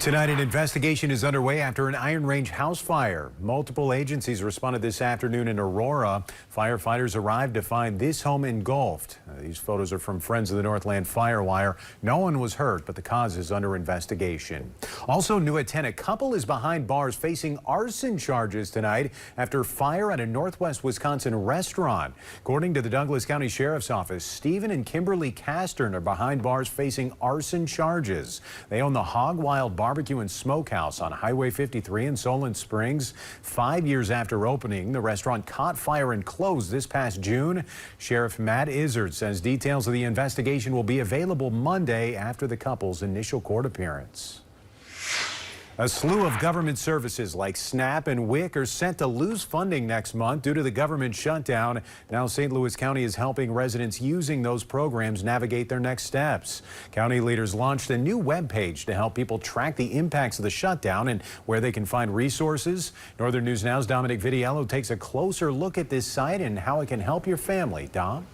Tonight, an investigation is underway after an Iron Range house fire. Multiple agencies responded this afternoon in Aurora. Firefighters arrived to find this home engulfed. These photos are from Friends of the Northland Firewire. No one was hurt, but the cause is under investigation. Also new at 10, a couple is behind bars facing arson charges tonight after fire at a Northwest Wisconsin restaurant. According to the Douglas County Sheriff's Office, Stephen and Kimberly Castern are behind bars facing arson charges. They own the Hog Wild Barbecue and Smokehouse on Highway 53 in Solon Springs. 5 years after opening, the restaurant caught fire and closed this past June. Sheriff Matt Izzard says details of the investigation will be available Monday after the couple's initial court appearance. A slew of government services like SNAP and WIC are set to lose funding next month due to the government shutdown. Now St. Louis County is helping residents using those programs navigate their next steps. County leaders launched a new webpage to help people track the impacts of the shutdown and where they can find resources. Northern News Now's Dominic Vitiello takes a closer look at this site and how it can help your family. Dom?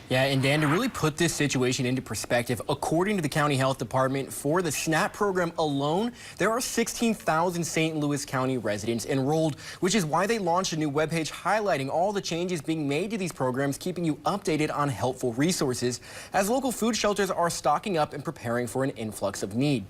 Yeah, and Dan, to really put this situation into perspective, according to the County Health Department, for the SNAP program alone, there are 16,000 St. Louis County residents enrolled, which is why they launched a new webpage highlighting all the changes being made to these programs, keeping you updated on helpful resources, as local food shelters are stocking up and preparing for an influx of need.